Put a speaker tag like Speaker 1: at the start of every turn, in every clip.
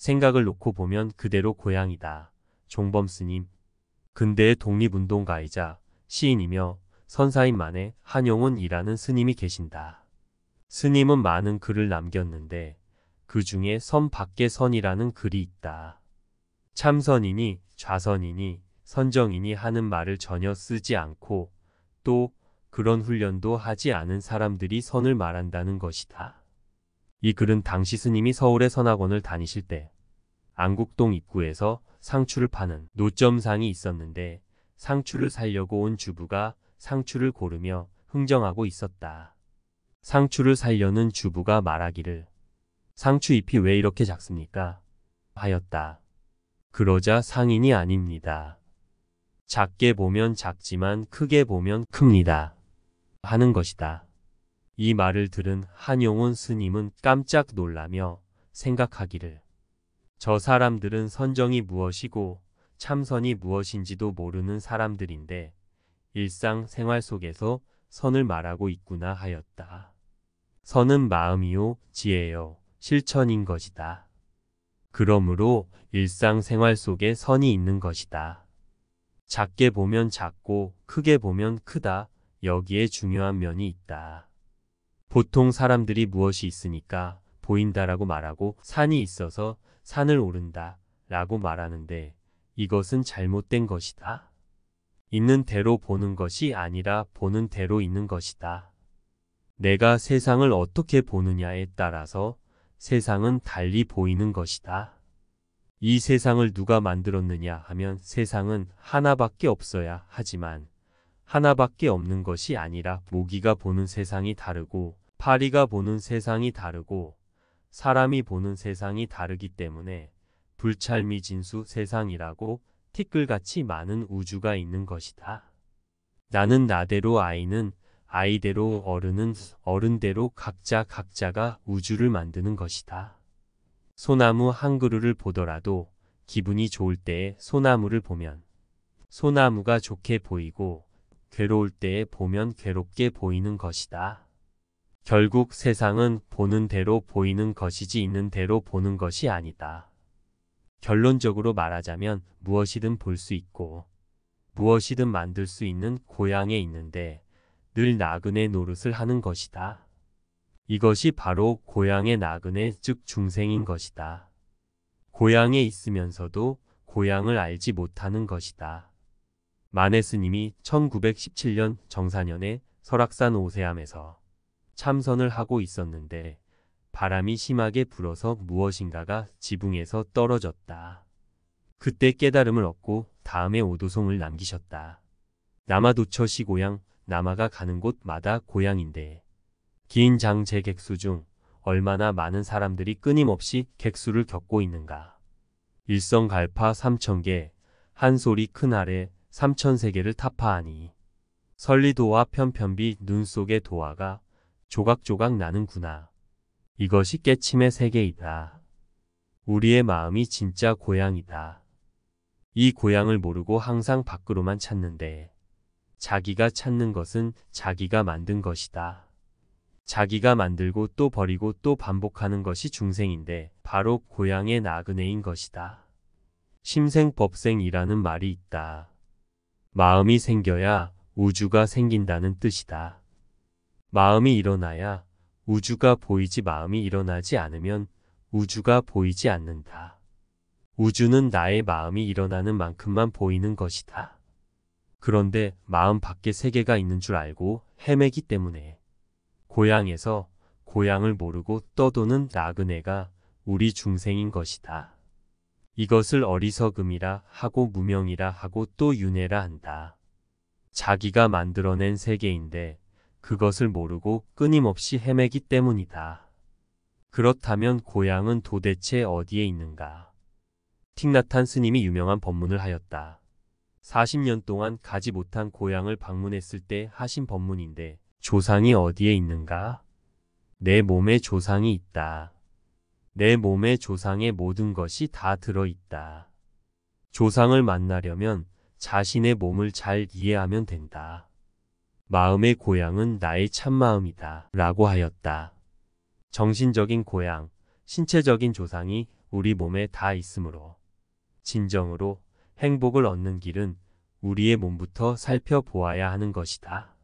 Speaker 1: 생각을 놓고 보면 그대로 고향이다. 종범 스님. 근대의 독립운동가이자 시인이며 선사인만의 한용운이라는 스님이 계신다. 스님은 많은 글을 남겼는데 그 중에 선 밖의 선이라는 글이 있다. 참선이니 좌선이니 선정이니 하는 말을 전혀 쓰지 않고 또 그런 훈련도 하지 않은 사람들이 선을 말한다는 것이다. 이 글은 당시 스님이 서울의 선학원을 다니실 때 안국동 입구에서 상추를 파는 노점상이 있었는데 상추를 사려고 온 주부가 상추를 고르며 흥정하고 있었다. 상추를 사려는 주부가 말하기를 상추 잎이 왜 이렇게 작습니까? 하였다. 그러자 상인이 아닙니다. 작게 보면 작지만 크게 보면 큽니다. 하는 것이다. 이 말을 들은 한용운 스님은 깜짝 놀라며 생각하기를 저 사람들은 선정이 무엇이고 참선이 무엇인지도 모르는 사람들인데 일상생활 속에서 선을 말하고 있구나 하였다. 선은 마음이요 지혜요 실천인 것이다. 그러므로 일상생활 속에 선이 있는 것이다. 작게 보면 작고 크게 보면 크다. 여기에 중요한 면이 있다. 보통 사람들이 무엇이 있으니까 보인다라고 말하고 산이 있어서 산을 오른다 라고 말하는데 이것은 잘못된 것이다. 있는 대로 보는 것이 아니라 보는 대로 있는 것이다. 내가 세상을 어떻게 보느냐에 따라서 세상은 달리 보이는 것이다. 이 세상을 누가 만들었느냐 하면 세상은 하나밖에 없어야 하지만 하나밖에 없는 것이 아니라 모기가 보는 세상이 다르고 파리가 보는 세상이 다르고 사람이 보는 세상이 다르기 때문에 불찰미진수 세상이라고 티끌같이 많은 우주가 있는 것이다. 나는 나대로 아이는 아이대로 어른은 어른대로 각자가 우주를 만드는 것이다. 소나무 한 그루를 보더라도 기분이 좋을 때에 소나무를 보면 소나무가 좋게 보이고 괴로울 때에 보면 괴롭게 보이는 것이다. 결국 세상은 보는 대로 보이는 것이지 있는 대로 보는 것이 아니다. 결론적으로 말하자면 무엇이든 볼 수 있고 무엇이든 만들 수 있는 고향에 있는데 늘 나그네 노릇을 하는 것이다. 이것이 바로 고향의 나그네 즉 중생인 것이다. 고향에 있으면서도 고향을 알지 못하는 것이다. 만해 스님이 1917년 정사년에 설악산 오세암에서 참선을 하고 있었는데 바람이 심하게 불어서 무엇인가가 지붕에서 떨어졌다. 그때 깨달음을 얻고 다음에 오도송을 남기셨다. 남아도처 시고향, 남아가 가는 곳마다 고향인데 긴 장제 객수 중 얼마나 많은 사람들이 끊임없이 객수를 겪고 있는가. 일성갈파 3000개, 한 소리 큰 아래 3000세계를 타파하니 설리도화 편편비 눈 속의 도화가 조각조각 나는구나. 이것이 깨침의 세계이다. 우리의 마음이 진짜 고향이다. 이 고향을 모르고 항상 밖으로만 찾는데 자기가 찾는 것은 자기가 만든 것이다. 자기가 만들고 또 버리고 또 반복하는 것이 중생인데 바로 고향의 나그네인 것이다. 심생법생이라는 말이 있다. 마음이 생겨야 우주가 생긴다는 뜻이다. 마음이 일어나야 우주가 보이지 마음이 일어나지 않으면 우주가 보이지 않는다. 우주는 나의 마음이 일어나는 만큼만 보이는 것이다. 그런데 마음 밖에 세계가 있는 줄 알고 헤매기 때문에 고향에서 고향을 모르고 떠도는 나그네가 우리 중생인 것이다. 이것을 어리석음이라 하고 무명이라 하고 또 윤회라 한다. 자기가 만들어낸 세계인데 그것을 모르고 끊임없이 헤매기 때문이다. 그렇다면 고향은 도대체 어디에 있는가? 틱나탄 스님이 유명한 법문을 하였다. 40년 동안 가지 못한 고향을 방문했을 때 하신 법문인데 조상이 어디에 있는가? 내 몸에 조상이 있다. 내 몸에 조상의 모든 것이 다 들어있다. 조상을 만나려면 자신의 몸을 잘 이해하면 된다. 마음의 고향은 나의 참마음이다. 라고 하였다. 정신적인 고향, 신체적인 조상이 우리 몸에 다 있으므로 진정으로 행복을 얻는 길은 우리의 몸부터 살펴보아야 하는 것이다.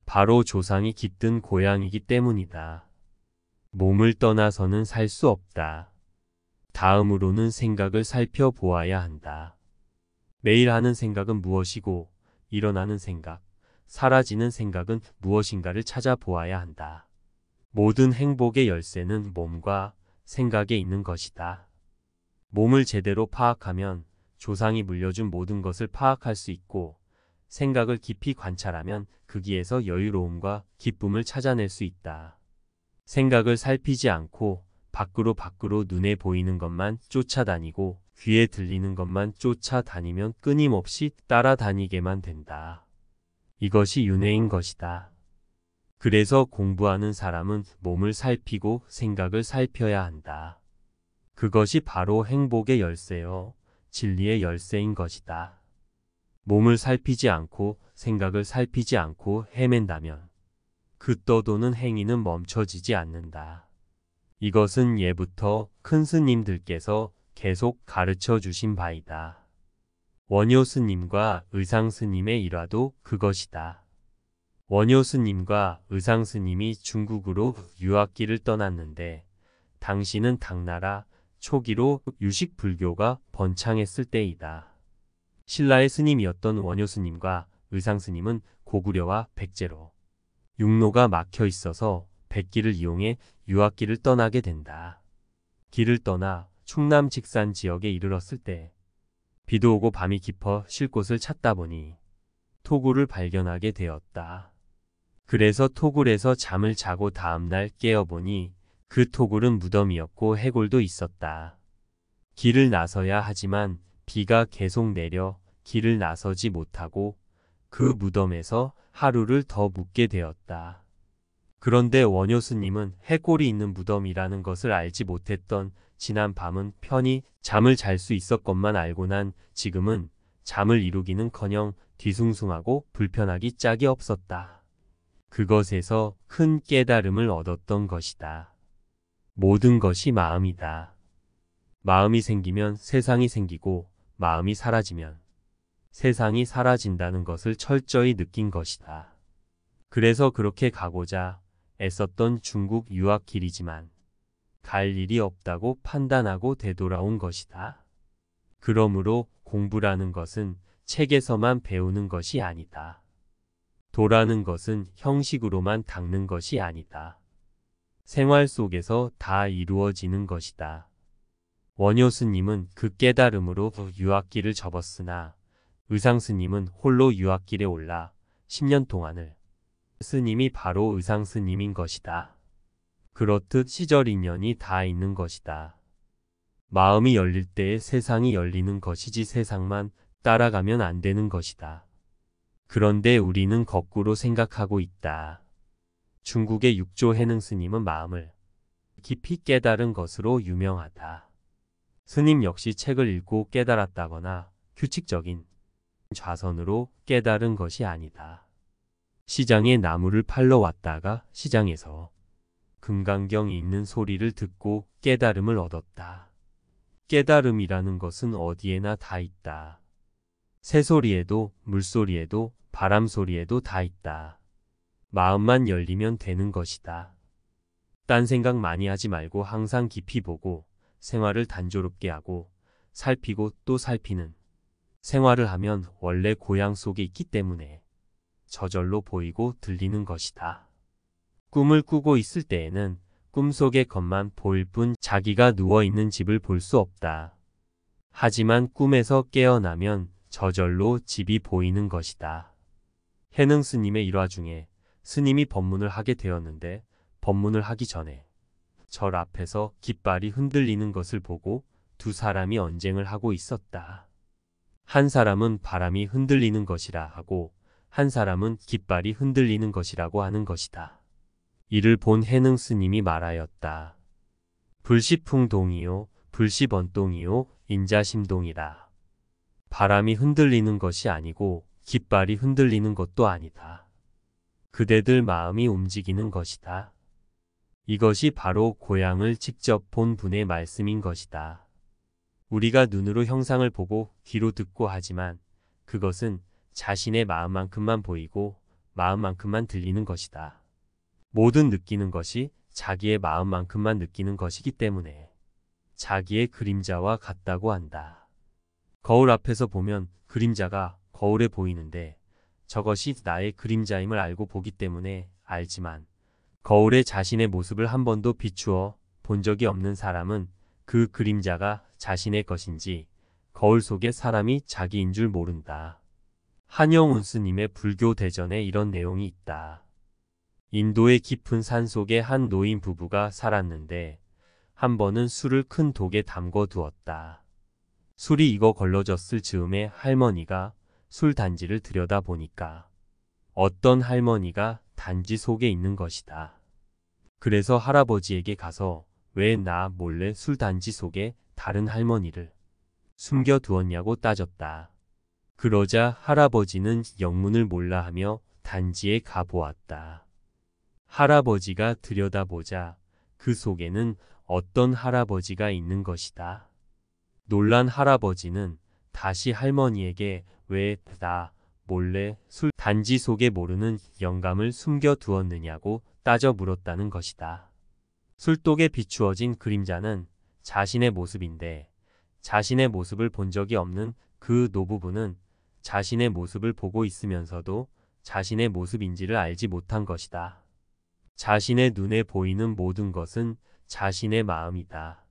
Speaker 1: 바로 조상이 깃든 고향이기 때문이다. 몸을 떠나서는 살 수 없다. 다음으로는 생각을 살펴보아야 한다. 매일 하는 생각은 무엇이고 일어나는 생각, 사라지는 생각은 무엇인가를 찾아보아야 한다. 모든 행복의 열쇠는 몸과 생각에 있는 것이다. 몸을 제대로 파악하면 조상이 물려준 모든 것을 파악할 수 있고 생각을 깊이 관찰하면 거기에서 여유로움과 기쁨을 찾아낼 수 있다. 생각을 살피지 않고 밖으로 눈에 보이는 것만 쫓아다니고 귀에 들리는 것만 쫓아다니면 끊임없이 따라다니게만 된다. 이것이 윤회인 것이다. 그래서 공부하는 사람은 몸을 살피고 생각을 살펴야 한다. 그것이 바로 행복의 열쇠요, 진리의 열쇠인 것이다. 몸을 살피지 않고 생각을 살피지 않고 헤맨다면 그 떠도는 행위는 멈춰지지 않는다. 이것은 예부터 큰 스님들께서 계속 가르쳐 주신 바이다. 원효 스님과 의상 스님의 일화도 그것이다. 원효 스님과 의상 스님이 중국으로 유학길을 떠났는데 당시는 당나라 초기로 유식 불교가 번창했을 때이다. 신라의 스님이었던 원효 스님과 의상 스님은 고구려와 백제로 육로가 막혀 있어서 백길을 이용해 유학길을 떠나게 된다. 길을 떠나 충남 직산 지역에 이르렀을 때 비도 오고 밤이 깊어 쉴 곳을 찾다 보니 토굴을 발견하게 되었다. 그래서 토굴에서 잠을 자고 다음날 깨어보니 그 토굴은 무덤이었고 해골도 있었다. 길을 나서야 하지만 비가 계속 내려 길을 나서지 못하고 그 무덤에서 하루를 더 묵게 되었다. 그런데 원효 스님은 해골이 있는 무덤이라는 것을 알지 못했던 지난 밤은 편히 잠을 잘 수 있었건만 알고 난 지금은 잠을 이루기는커녕 뒤숭숭하고 불편하기 짝이 없었다. 그것에서 큰 깨달음을 얻었던 것이다. 모든 것이 마음이다. 마음이 생기면 세상이 생기고 마음이 사라지면 세상이 사라진다는 것을 철저히 느낀 것이다. 그래서 그렇게 가고자 애썼던 중국 유학 길이지만 갈 일이 없다고 판단하고 되돌아온 것이다. 그러므로 공부라는 것은 책에서만 배우는 것이 아니다. 도라는 것은 형식으로만 닦는 것이 아니다. 생활 속에서 다 이루어지는 것이다. 원효 스님은 그 깨달음으로 유학길을 접었으나 의상 스님은 홀로 유학길에 올라 10년 동안을 스님이 바로 의상 스님인 것이다. 그렇듯 시절 인연이 다 있는 것이다. 마음이 열릴 때에 세상이 열리는 것이지 세상만 따라가면 안 되는 것이다. 그런데 우리는 거꾸로 생각하고 있다. 중국의 육조 해능 스님은 마음을 깊이 깨달은 것으로 유명하다. 스님 역시 책을 읽고 깨달았다거나 규칙적인 좌선으로 깨달은 것이 아니다. 시장에 나무를 팔러 왔다가 시장에서 금강경 읽는 소리를 듣고 깨달음을 얻었다. 깨달음이라는 것은 어디에나 다 있다. 새소리에도 물소리에도 바람소리에도 다 있다. 마음만 열리면 되는 것이다. 딴 생각 많이 하지 말고 항상 깊이 보고 생활을 단조롭게 하고 살피고 또 살피는 생활을 하면 원래 고향 속에 있기 때문에 저절로 보이고 들리는 것이다. 꿈을 꾸고 있을 때에는 꿈속의 것만 보일 뿐 자기가 누워있는 집을 볼 수 없다. 하지만 꿈에서 깨어나면 저절로 집이 보이는 것이다. 해능 스님의 일화 중에 스님이 법문을 하게 되었는데 법문을 하기 전에 절 앞에서 깃발이 흔들리는 것을 보고 두 사람이 언쟁을 하고 있었다. 한 사람은 바람이 흔들리는 것이라 하고 한 사람은 깃발이 흔들리는 것이라고 하는 것이다. 이를 본 해능 스님이 말하였다. 불시풍동이요 불시번동이요 인자심동이라. 바람이 흔들리는 것이 아니고 깃발이 흔들리는 것도 아니다. 그대들 마음이 움직이는 것이다. 이것이 바로 고향을 직접 본 분의 말씀인 것이다. 우리가 눈으로 형상을 보고 귀로 듣고 하지만 그것은 자신의 마음만큼만 보이고 마음만큼만 들리는 것이다. 모든 느끼는 것이 자기의 마음만큼만 느끼는 것이기 때문에 자기의 그림자와 같다고 한다. 거울 앞에서 보면 그림자가 거울에 보이는데 저것이 나의 그림자임을 알고 보기 때문에 알지만 거울에 자신의 모습을 한 번도 비추어 본 적이 없는 사람은 그 그림자가 자신의 것인지 거울 속의 사람이 자기인 줄 모른다. 한영운 스님의 불교 대전에 이런 내용이 있다. 인도의 깊은 산 속에 한 노인 부부가 살았는데 한 번은 술을 큰 독에 담궈 두었다. 술이 익어 걸러졌을 즈음에 할머니가 술 단지를 들여다보니까 어떤 할머니가 단지 속에 있는 것이다. 그래서 할아버지에게 가서 왜 나 몰래 술 단지 속에 다른 할머니를 숨겨두었냐고 따졌다. 그러자 할아버지는 영문을 몰라 하며 단지에 가보았다. 할아버지가 들여다보자 그 속에는 어떤 할아버지가 있는 것이다. 놀란 할아버지는 다시 할머니에게 왜 나 몰래 술 단지 속에 모르는 영감을 숨겨두었느냐고 따져 물었다는 것이다. 술독에 비추어진 그림자는 자신의 모습인데 자신의 모습을 본 적이 없는 그 노부부는 자신의 모습을 보고 있으면서도 자신의 모습인지를 알지 못한 것이다. 자신의 눈에 보이는 모든 것은 자신의 마음이다.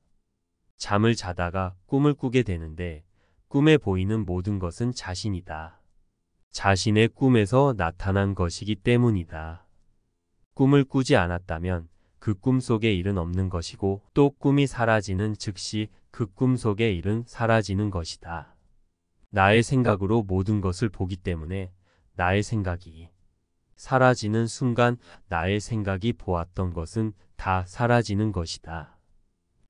Speaker 1: 잠을 자다가 꿈을 꾸게 되는데 꿈에 보이는 모든 것은 자신이다. 자신의 꿈에서 나타난 것이기 때문이다. 꿈을 꾸지 않았다면 그 꿈 속의 일은 없는 것이고 또 꿈이 사라지는 즉시 그 꿈 속의 일은 사라지는 것이다. 나의 생각으로 모든 것을 보기 때문에 나의 생각이 사라지는 순간 나의 생각이 보았던 것은 다 사라지는 것이다.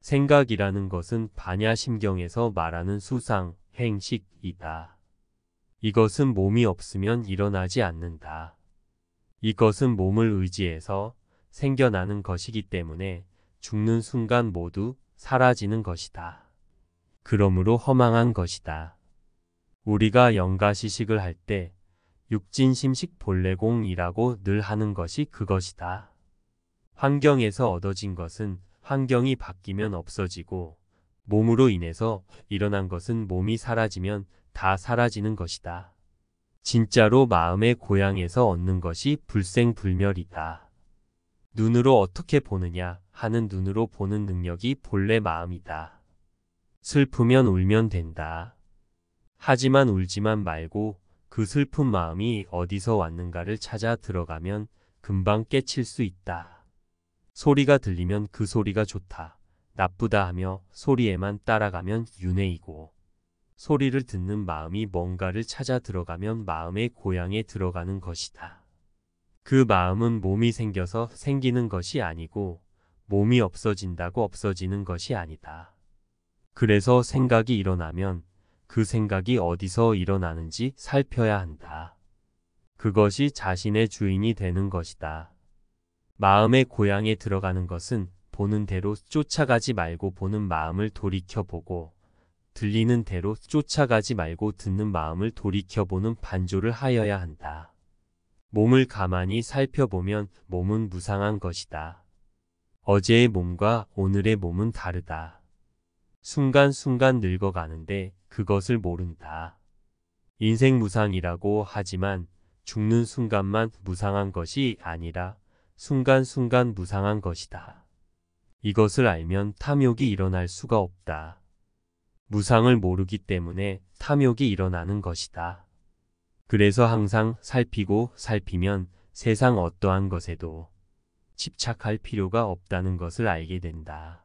Speaker 1: 생각이라는 것은 반야심경에서 말하는 수상, 행식이다. 이것은 몸이 없으면 일어나지 않는다. 이것은 몸을 의지해서 생겨나는 것이기 때문에 죽는 순간 모두 사라지는 것이다. 그러므로 허망한 것이다. 우리가 영가시식을 할 때 육진심식 본래공이라고 늘 하는 것이 그것이다. 환경에서 얻어진 것은 환경이 바뀌면 없어지고 몸으로 인해서 일어난 것은 몸이 사라지면 다 사라지는 것이다. 진짜로 마음의 고향에서 얻는 것이 불생불멸이다. 눈으로 어떻게 보느냐 하는 눈으로 보는 능력이 본래 마음이다. 슬프면 울면 된다. 하지만 울지만 말고 그 슬픈 마음이 어디서 왔는가를 찾아 들어가면 금방 깨칠 수 있다. 소리가 들리면 그 소리가 좋다, 나쁘다 하며 소리에만 따라가면 윤회이고 소리를 듣는 마음이 뭔가를 찾아 들어가면 마음의 고향에 들어가는 것이다. 그 마음은 몸이 생겨서 생기는 것이 아니고 몸이 없어진다고 없어지는 것이 아니다. 그래서 생각이 일어나면 그 생각이 어디서 일어나는지 살펴야 한다. 그것이 자신의 주인이 되는 것이다. 마음의 고향에 들어가는 것은 보는 대로 쫓아가지 말고 보는 마음을 돌이켜보고 들리는 대로 쫓아가지 말고 듣는 마음을 돌이켜보는 반조를 하여야 한다. 몸을 가만히 살펴보면 몸은 무상한 것이다. 어제의 몸과 오늘의 몸은 다르다. 순간순간 늙어가는데 그것을 모른다. 인생 무상이라고 하지만 죽는 순간만 무상한 것이 아니라 순간순간 무상한 것이다. 이것을 알면 탐욕이 일어날 수가 없다. 무상을 모르기 때문에 탐욕이 일어나는 것이다. 그래서 항상 살피고 살피면 세상 어떠한 것에도 집착할 필요가 없다는 것을 알게 된다.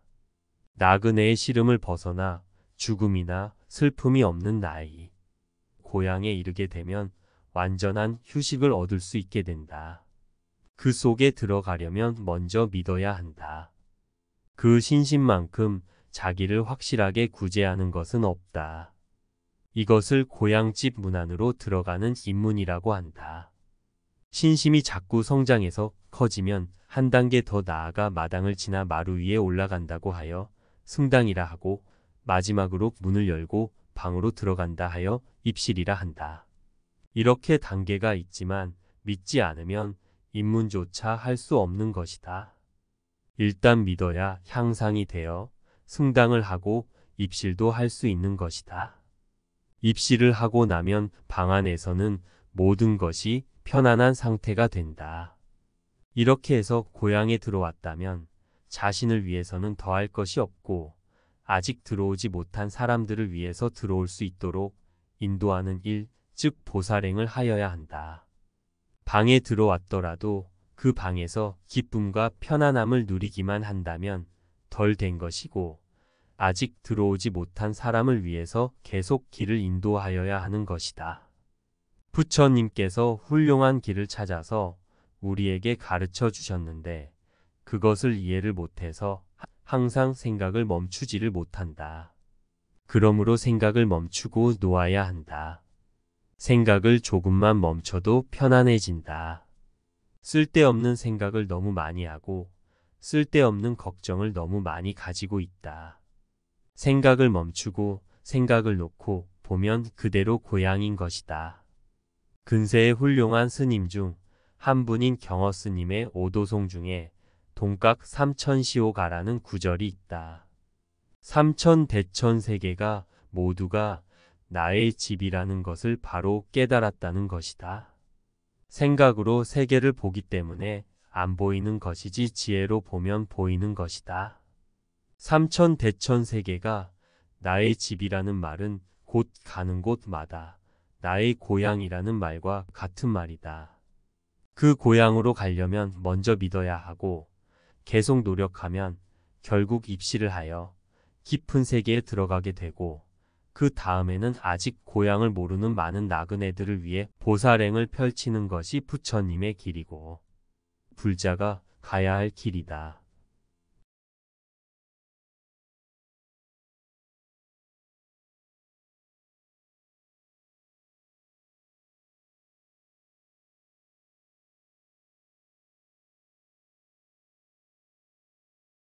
Speaker 1: 나그네의 시름을 벗어나 죽음이나 슬픔이 없는 나이, 고향에 이르게 되면 완전한 휴식을 얻을 수 있게 된다. 그 속에 들어가려면 먼저 믿어야 한다. 그 신심만큼 자기를 확실하게 구제하는 것은 없다. 이것을 고향집 문 안으로 들어가는 입문이라고 한다. 신심이 자꾸 성장해서 커지면 한 단계 더 나아가 마당을 지나 마루 위에 올라간다고 하여 승당이라 하고 마지막으로 문을 열고 방으로 들어간다 하여 입실이라 한다. 이렇게 단계가 있지만 믿지 않으면 입문조차 할 수 없는 것이다. 일단 믿어야 향상이 되어 승당을 하고 입실도 할 수 있는 것이다. 입실을 하고 나면 방 안에서는 모든 것이 편안한 상태가 된다. 이렇게 해서 고향에 들어왔다면 자신을 위해서는 더할 것이 없고 아직 들어오지 못한 사람들을 위해서 들어올 수 있도록 인도하는 일, 즉 보살행을 하여야 한다. 방에 들어왔더라도 그 방에서 기쁨과 편안함을 누리기만 한다면 덜 된 것이고 아직 들어오지 못한 사람을 위해서 계속 길을 인도하여야 하는 것이다. 부처님께서 훌륭한 길을 찾아서 우리에게 가르쳐 주셨는데 그것을 이해를 못해서 항상 생각을 멈추지를 못한다. 그러므로 생각을 멈추고 놓아야 한다. 생각을 조금만 멈춰도 편안해진다. 쓸데없는 생각을 너무 많이 하고 쓸데없는 걱정을 너무 많이 가지고 있다. 생각을 멈추고 생각을 놓고 보면 그대로 고향인 것이다. 근세의 훌륭한 스님 중 한 분인 경어 스님의 오도송 중에 동각 삼천시오가라는 구절이 있다. 삼천대천세계가 모두가 나의 집이라는 것을 바로 깨달았다는 것이다. 생각으로 세계를 보기 때문에 안 보이는 것이지 지혜로 보면 보이는 것이다. 삼천대천세계가 나의 집이라는 말은 곧 가는 곳마다 나의 고향이라는 말과 같은 말이다. 그 고향으로 가려면 먼저 믿어야 하고 계속 노력하면 결국 입실을 하여 깊은 세계에 들어가게 되고 그 다음에는 아직 고향을 모르는 많은 나그네들을 위해 보살행을 펼치는 것이 부처님의 길이고 불자가 가야 할 길이다.